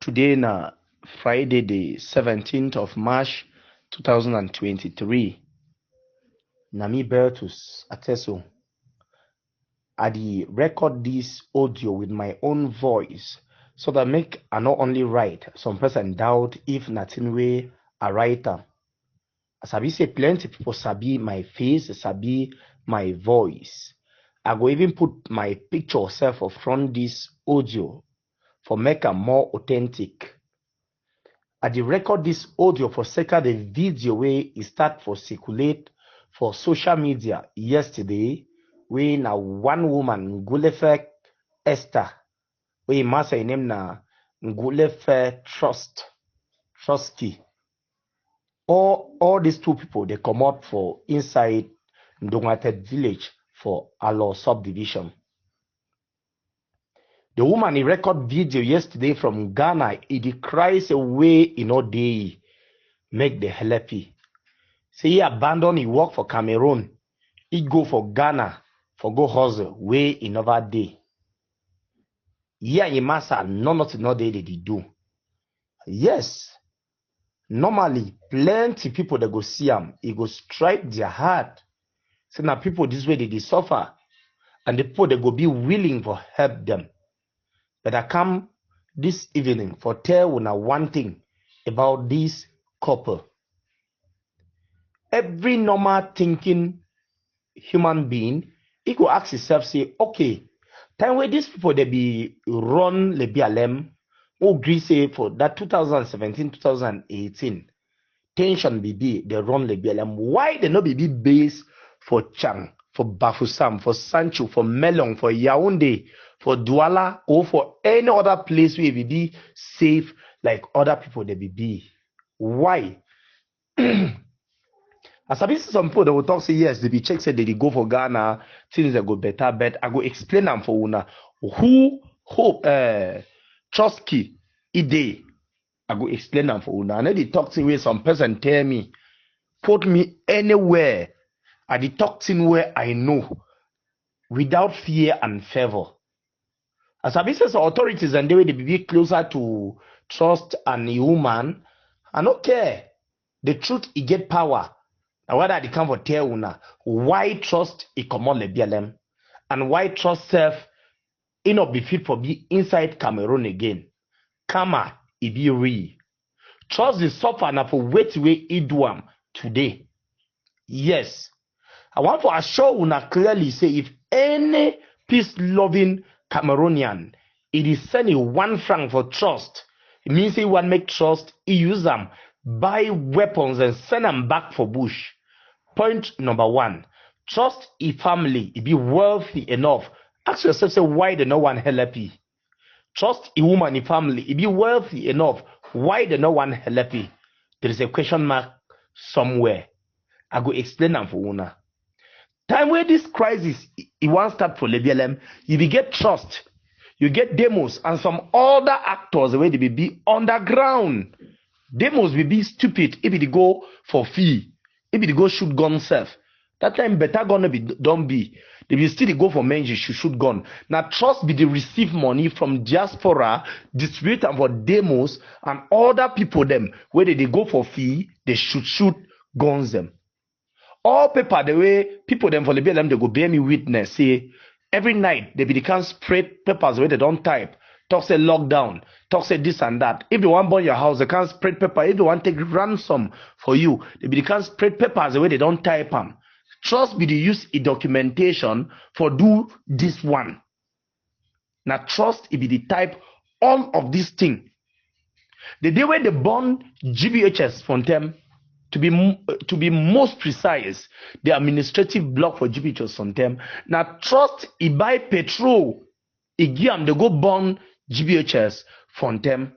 Today na Friday the 17th of March 2023. Nami Beltus Ateso. I record this audio with my own voice so that make I not only write, some person doubt if nothing way a writer. As I say plenty people sabi my face, sabi my voice. I go even put my picture self front this audio for make it more authentic. I did record this audio for second the video where it start for circulate for social media yesterday. When na one woman Ngulefeh Esther, where must say name na Ngulefeh Trusky. All these two people they come out for inside Ndongwated village for Alo subdivision. The woman he record video yesterday from Ghana, it cries away in all day, make the happy. Say he abandon he work for Cameroon, he go for Ghana for go hustle way in other day. Yeah, he must have no day they do. Yes, normally plenty people that go see him, he go strike their heart. Say now people this way they suffer, and the people they go be willing to help them. But I come this evening for tell you one thing about this couple. Every normal thinking human being, he go ask himself, say, okay, time where these people they be run le BLM, or agree say for that 2017, 2018, tension be they run le BLM. Why they not be base for Chang, for Bafoussam, for Sancho, for Melon, for Yaoundé, for Douala, or for any other place where we be safe like other people they be? Why? As I see some people that will talk say yes, they be check say they go for Ghana, things they go better, but I go explain them for una who hope Trusky ide. I go explain them for una. And then they talk to where some person tell me, put me anywhere. I the talk thing where I know without fear and favor. As I say some authorities and they will be closer to trust and human, I don't care. The truth it get power. And whether they come for tell una why trust it come on the BLM and why trust self it not be fit for be inside Cameroon again. Kama it be real. Trust the suffer na for wait way it do am today. Yes. I want to assure una clearly say if any peace-loving Cameroonian it is sending 1 franc for trust, it means he want make trust, he use them, buy weapons and send them back for bush. Point number 1, trust a family, it be wealthy enough. Ask yourself, say, why the no one help you? Trust a woman, a family, it be wealthy enough. Why the no one help you? There is a question mark somewhere. I go explain them for una. Time where this crisis, it won't start for the BLM, you be get trust, you get demos and some other actors where they be underground. Demos will be stupid if they go for fee, if they go shoot gun self. That time better gonna be don't be. They will still go for men shoot gun. Now trust be they receive money from diaspora, distribute them for demos and other people them where they go for fee, they shoot guns them. All paper the way people them for the BLM they go bear me witness say every night they can spread papers where they don't type. Talk say lockdown, talk say this and that. If they want burn your house, they can't spread paper. If they want take ransom for you, they can't spread papers the way they don't type them. Trust be the use a documentation for do this one. Now trust it be the type all of this thing. The day when they burn GBHS from them, to be most precise, the administrative block for GBHS from them. Now trust it buy petrol, it give them they go burn GBHS from them.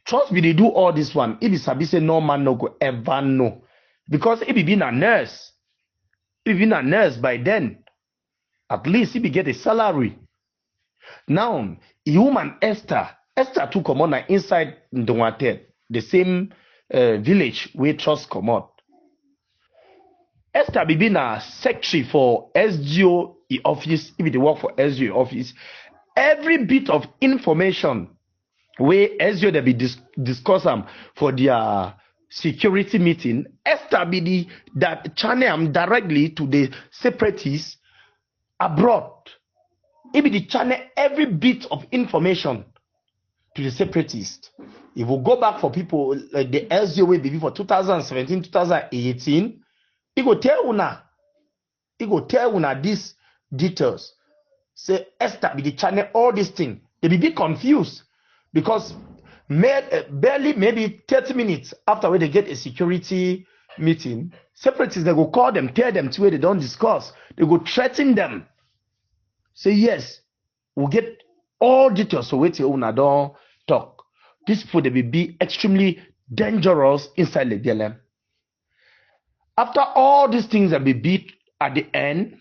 Trust me, they do all this one. If it's a say no man no go ever know. Because if he been a nurse, by then, at least if he get a salary. Now, a woman Esther too come on inside Ndongwated, the same village where Trust come out. Esther be been a secretary for SGO office, if they work for SGO office. Every bit of information where Ezio they be discuss for their security meeting. Esther be that channel directly to the separatists abroad. It be the channel every bit of information to the separatists. If we go back for people like the Ezio way before 2017, 2018, it go tell una these details. Say Esther be the channel all these things. They be confused because barely maybe 30 minutes after when they get a security meeting, separatists they go call them, tell them to where they don't discuss. They go threaten them. Say yes, we'll get all details so wait till una don't talk. This people they be extremely dangerous inside the DLM. After all these things that be beat at the end,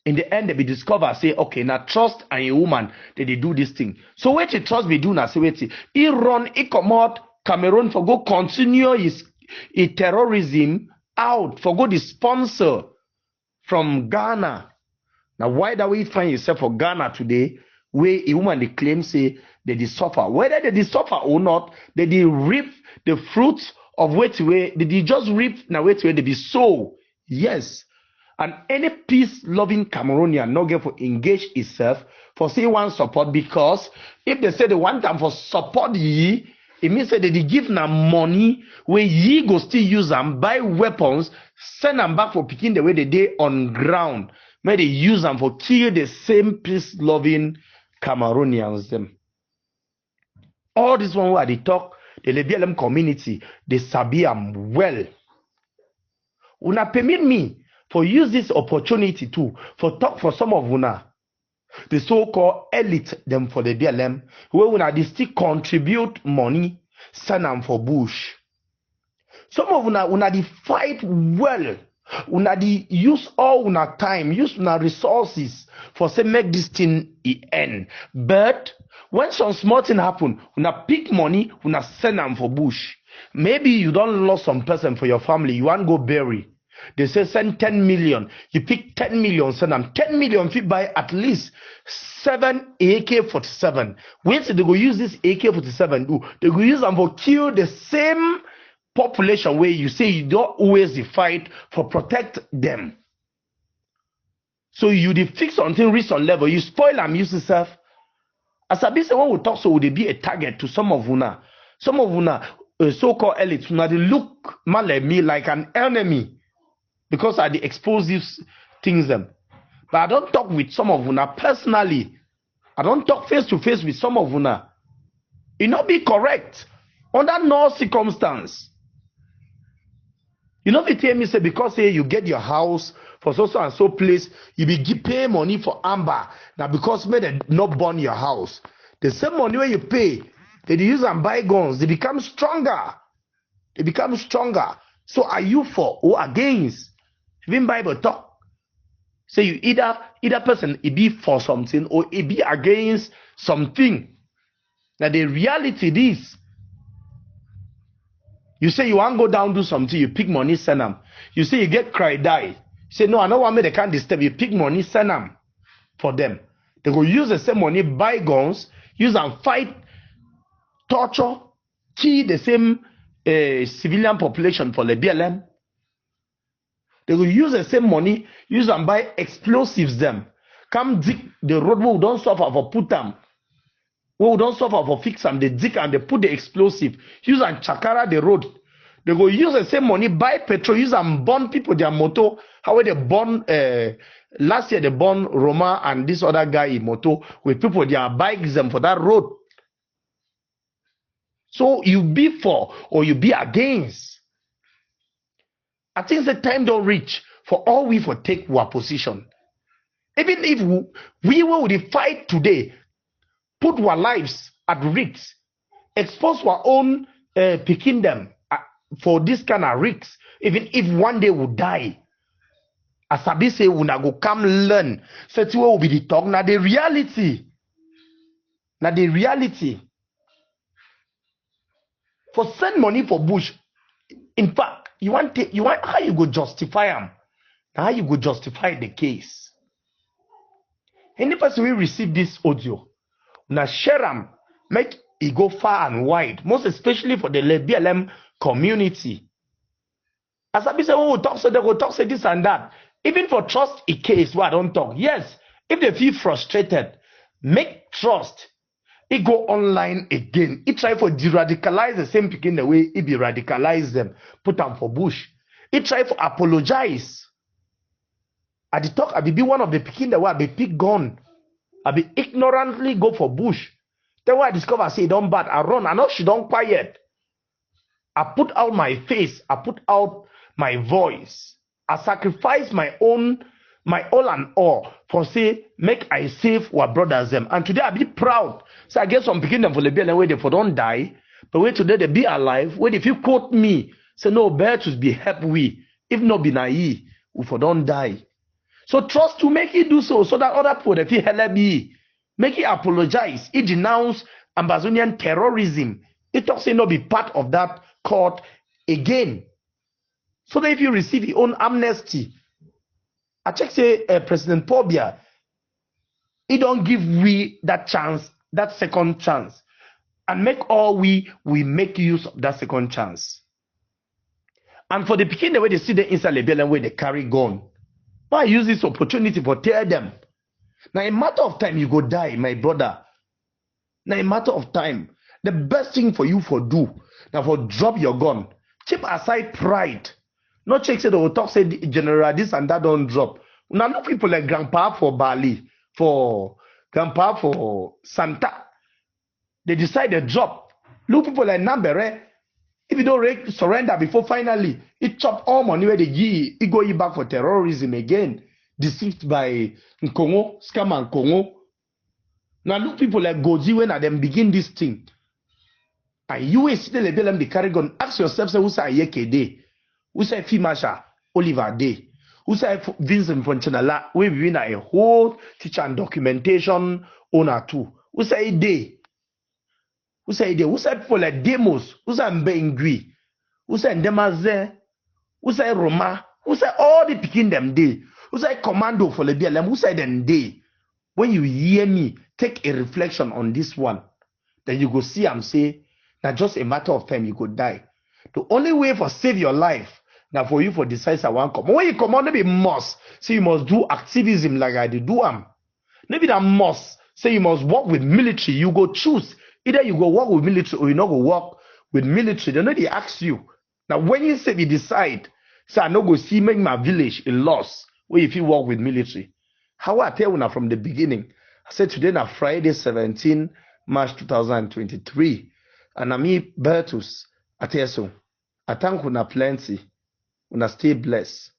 in the end they be discover say okay now trust and a woman they do this thing. So wait till trust be do now say wait he run he come out Cameroon for go continue his terrorism out for go the sponsor from Ghana. Now why that we find yourself for Ghana today where a woman they claim say they suffer, whether they suffer or not, they reap the fruits of wait where they just reap now wait where they be sow. Yes. And any peace-loving Cameroonian not get for engage itself for say one support, because if they say they want them for support ye, it means that they give them money where ye go still use them, buy weapons, send them back for picking the way they did on ground. May they use them for kill the same peace-loving Cameroonians them. All this one where they talk, the BLM community, they sabi am well. Una permit me for use this opportunity too for talk for some of una the so-called elite them for the BLM where una they still contribute money send them for bush. Some of una they fight well, una they use all una time, use una resources for say make this thing end. But when some small thing happen, una pick money, una send them for bush. Maybe you don't lost some person for your family, you want go bury. They say send 10 million. You pick 10 million, send them 10 million fit buy at least 7 AK-47. When they go use this AK-47 do, they go use them for kill the same population where you say you don't always fight for protect them. So you fix something reach on level, you spoil them, use yourself. As I be say when we talk so would they be a target to some of una. Some of una so-called elites, una they look man like me like an enemy. Because I the explosive things them. But I don't talk with some of una personally. I don't talk face to face with some of una. It not be correct. Under no circumstance. You know if you tell me say because say you get your house for so and so place, you be pay money for amber. Now because may they not burn your house. The same money where you pay, they use and buy guns, they become stronger. They become stronger. So are you for or against? Even Bible talk. Say you either person it be for something or it be against something. Now the reality is, you say you want to go down do something, you pick money, send them. You say you get cry die. You say no, I don't want me they can't disturb. You pick money, send them for them. They go use the same money, buy guns, use and fight, torture, kill the same civilian population for the BLM. They will use the same money, use and buy explosives them. Come dig the road where we don't suffer for put them. Where we don't suffer for fix them, they dig and they put the explosive. Use and chakara the road. They go use the same money, buy petrol, use and burn people their motor. How they burn last year they burn Roma and this other guy in motor with people their bikes them for that road. So you be for or you be against. I think the time don't reach for all we for take our position. Even if we will fight today, put our lives at risk, expose our own picking them for this kind of risk, even if one day we die. As I say, we go come learn. So what will be the talk? Now the reality. Now the reality. For send money for bush. In fact, you want how you go justify them? How you go justify the case? Any person will receive this audio, now share them, make it go far and wide, most especially for the BLM community. As I be say, oh, talk so they go talk say this and that. Even for trust a case where I don't talk. Yes, if they feel frustrated, make trust. It go online again. It try for de-radicalize the same picking the way it be radicalize them, put them for bush. It try for apologize. At the talk, I be one of the picking the way I be pick gun. I be ignorantly go for bush. Then when I discover say don't bad, I run. I know she don't quiet. I put out my face. I put out my voice. I sacrifice my all and all for say make I save our brothers them. And today I be proud. So I get some picking them for the BLM where they for don't die, but wait today they be alive. Where if you quote me, say no, Beltus be help we. If not be naive, we for don't die. So trust to make it do so that other people that feel hella be make it apologize. It denounce Amazonian terrorism. It also not be part of that court again. So that if you receive your own amnesty, I check say President Paul Biya, he don't give we that chance, that second chance, and make all we make use of that second chance. And for the picking the way they see the inside the BLM where they carry gun, why use this opportunity for tear them? Now a matter of time you go die, my brother. Now a matter of time. The best thing for you for do, now for drop your gun. Keep aside pride. Not check say the talk say general this and that don't drop. Now look people like grandpa for Bali, for grandpa for Santa. They decide to drop. Look people like Nambere. If you don't surrender before finally, it chop all money where they give, it go back for terrorism again. Deceived by Congo, scam and Congo. Now look people like Goji when them begin this thing. And you will still a BLM the carry gun. Ask yourself, say, who say Yeke Day? Who say Fimasha, Oliver Day? Who say Vincent Fonchanala? We win a whole teacher and documentation owner too. Who say Day? Who say Day? Who say people like Demos? Who say Mbengui? Who say Ndemaze? Who say Roma? Who say all the picking them day? Who say commando for the BLM? Who say them day? When you hear me, take a reflection on this one. Then you go see and say, now just a matter of time you could die. The only way for save your life, now for you for decide I want come. When you come on, maybe must say you must do activism like I did do Maybe that must say you must work with military. You go choose. Either you go work with military or you not go work with military. They know they ask you. Now when you say you decide, say I no go see make my village a loss where if you work with military. How I tell you now from the beginning, I said today na Friday 17 March 2023. And I'm Beltus. I tell you so. I thank you plenty. Una stay blessed.